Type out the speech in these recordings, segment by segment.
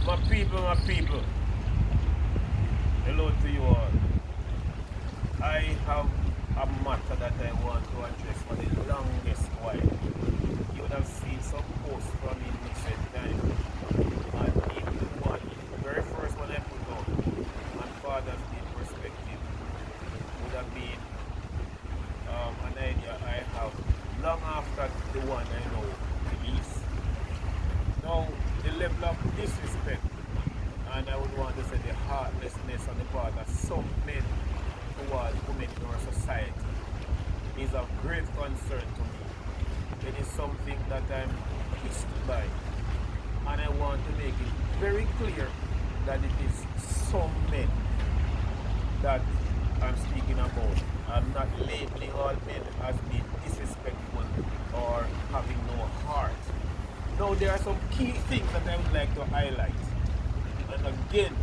My people, hello to you all. I have a matter that I want to address for the longest while. You would have seen some posts from me in recent time. And even the one, the very first one I put out, on Father's Day perspective, would have been an idea I have long after the one I know release. Now, the level of disrespect, and I would want to say the heartlessness on the part of some men towards women in our society is of great concern to me. It is something that I'm pissed by, and I want to make it very clear that it is some men that I'm speaking about. I'm not labeling all men as being disrespectful or having no heart. Now, there are some key things that I would like to highlight. And again,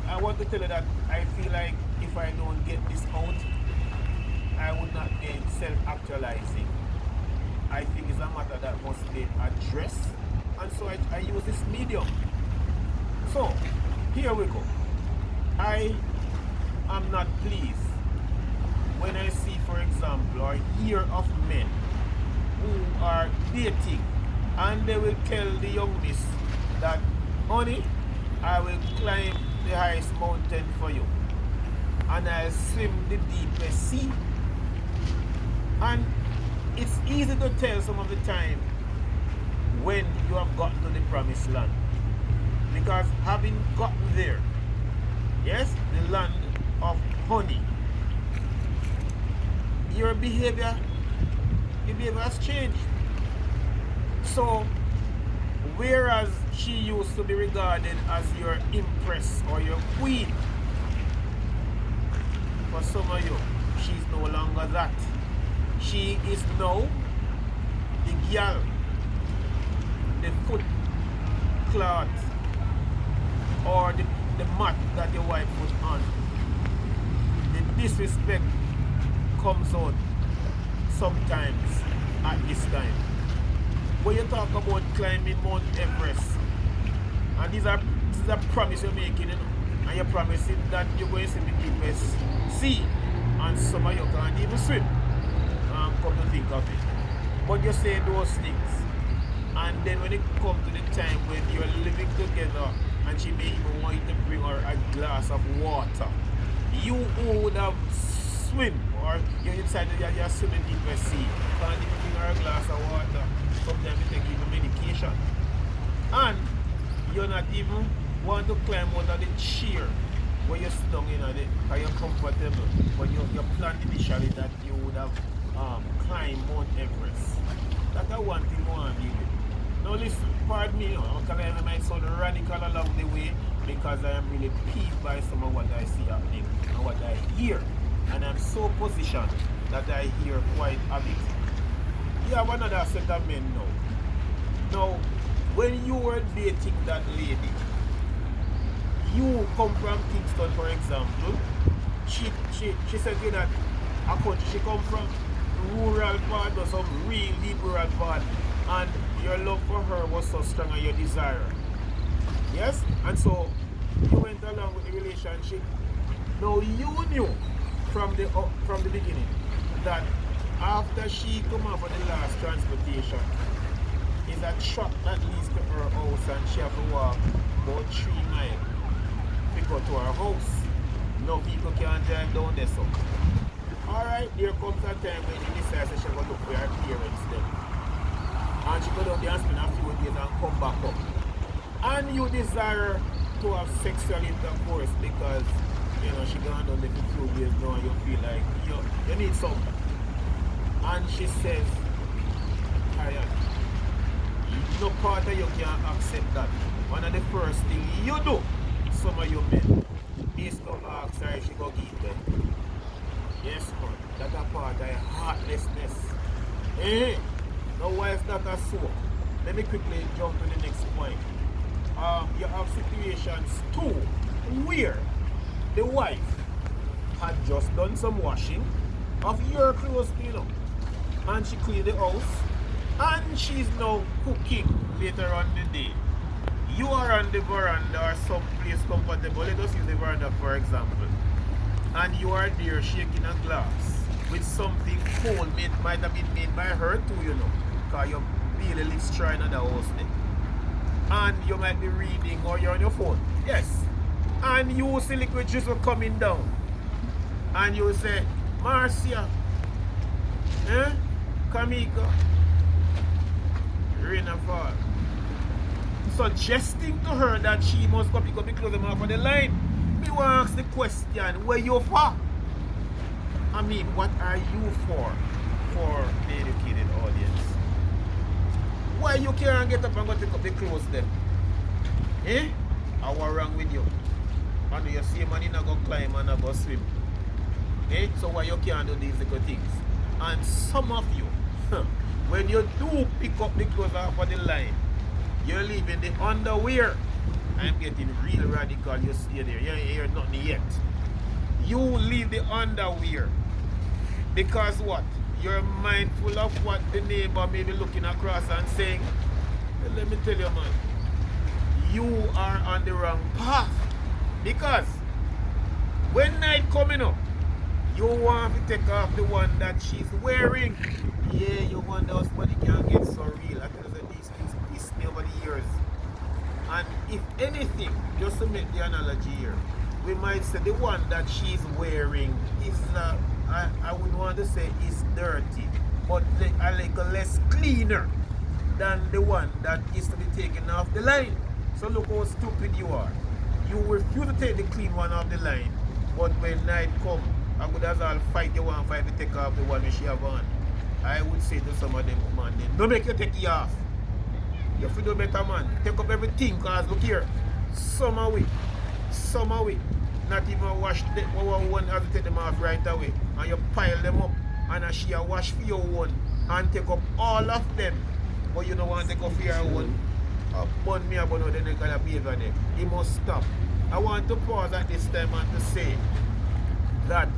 I want to tell you that I feel like if I don't get this out, I would not be self-actualizing. I think it's a matter that must be addressed, and so I use this medium. So, here we go. I am not pleased when I see, for example, or hear of men who are dating and they will tell the young miss that, honey, I will climb the highest mountain for you and I'll swim the deepest sea. And it's easy to tell some of the time when you have gotten to the promised land, because having gotten there, yes, the land of honey, your behavior has changed. So, whereas she used to be regarded as your empress or your queen, for some of you, she's no longer that. She is now the girl, the foot cloth, or the mat that your wife put on. The disrespect comes out sometimes at this time. When you talk about climbing Mount Everest, and this is a promise you're making, you know, and you're promising that you're going to see the deepest sea, and some of you can't even swim, come to think of it. But you say those things, and then when it comes to the time when you're living together, and she may even want you to bring her a glass of water, you would have swim, or you decided that you're swimming deepest sea, can't even bring her a glass of water. Sometimes you take even medication, and you're not even want to climb out of the chair where you're sit down in it because you're comfortable, but you planned initially that you would have climbed Mount Everest. That's the one thing I want to deal with. Now listen, pardon me, because I might sound radical along the way, because I am really peeved by some of what I see happening and what I hear, and I'm so positioned that I hear quite a bit. You have another set of men now. Now, when you were dating that lady, you come from Kingston, for example. She said to you that a country she come from, rural part or some real deep rural part, and your love for her was so strong and your desire. Yes? And so you went along with the relationship. Now you knew from the beginning that after she come up for the last transportation, is a truck that leads to her house, and she have to walk about 3 miles to go to her house. No people can drive down there, so. Alright, there comes a time when she decides that she's going to look for her parents then. And she go down there and spend a few days and come back up. And you desire to have sexual intercourse because, you know, she gone down there for a few days now and you feel like you need something. And she says, Ryan, no part of you can accept that. One of the first things you do, some of you men, is to ask her if she go give them. Yes, man, that's a part of heartlessness. Eh? Now, why is that a so? Let me quickly jump to the next point. You have situations too where the wife had just done some washing of your clothes, you know, and she cleaned the house, and she's now cooking later on the day. You are on the veranda or someplace comfortable, let us use the veranda for example, and you are there shaking a glass with something cold, might have been made by her too, you know, because you barely live trying at the house there. And you might be reading or you're on your phone. Yes. And you see liquid drizzle coming down. And you say, Marcia, Kamika, rain and fall. Suggesting to her that she must go pick up the clothes off of the line. Me want to ask the question, where you for? I mean, what are you for the educated audience? Why you can't get up and go take up the clothes then? What's wrong with you? And you see man, you not go climb and not go swim. So why you can't do these little things? And some of you, when you do pick up the clothes off of the line, you're leaving the underwear. I'm getting real radical, you stay there. You ain't hear nothing yet. You leave the underwear. Because what? You're mindful of what the neighbor may be looking across and saying, well, let me tell you man, you are on the wrong path. Because when night coming up, you want to take off the one that she's wearing. Yeah, you wonder how somebody can get so real. I tell you that these things piss me over the years. And if anything, just to make the analogy here, we might say the one that she's wearing is, I wouldn't want to say is dirty, but a little less cleaner than the one that is to be taken off the line. So look how stupid you are. You refuse to take the clean one off the line, but when night come, I would as well fight you one fight to take off the one that she have on. I would say to some of them, man, don't make you take it off. You have to do better, man. Take up everything, cause look here, some away, not even wash the one have to take them off right away, and you pile them up, and she a wash for your one, and take up all of them, but you don't want to take off your one. Burn me about the neck of behavior there. He must stop. I want to pause at this time and to say that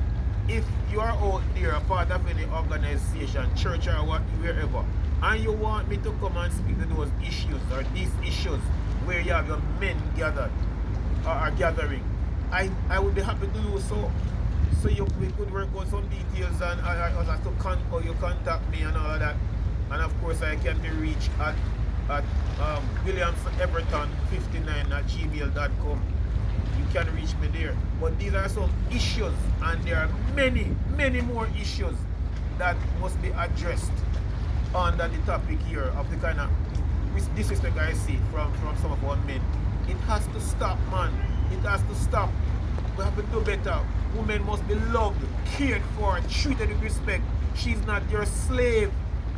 if you are out there a part of any organization, church or wherever, and you want me to come and speak to those issues or these issues where you have your men gathered or are gathering, I would be happy to do so. So we could work out some details and you contact me and all of that. And of course I can be reached at Williams Everton 59 at gmail.com. You can reach me there. But these are some issues, and there are many more issues that must be addressed under the topic here of the kind of disrespect I see from some of our men. It has to stop, man. It has to stop. We have to do better. Women must be loved, cared for, treated with respect. She's not your slave.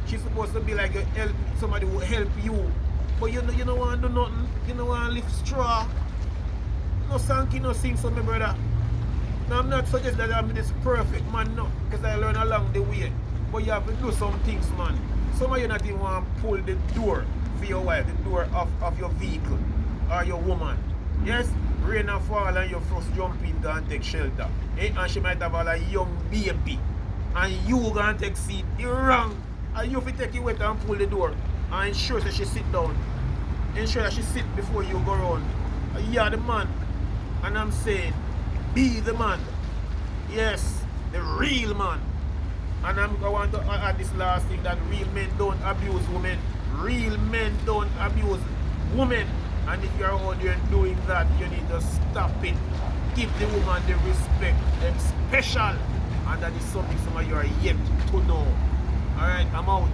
She's supposed to be like somebody who help you. But you don't want to do nothing. You don't want to lift straw. No sanky, no sing, so my brother. Now I'm not suggesting that I'm this perfect man, no. Because I learn along the way. But you have to do some things, man. Some of you not even want to pull the door for your wife, the door of your vehicle or your woman. Yes? Rain and fall and you first jump in and take shelter. And she might have a young baby. And you gonna take seat. You're wrong. And you have to take it wet and pull the door and ensure that she sit down. Ensure that she sit before you go around. You're the man. And I'm saying, be the man. Yes, the real man. And I want to add this last thing, that real men don't abuse women. Real men don't abuse women. And if you're out there doing that, you need to stop it. Give the woman the respect. Them special. And that is something some of you are yet to know. Alright, I'm out.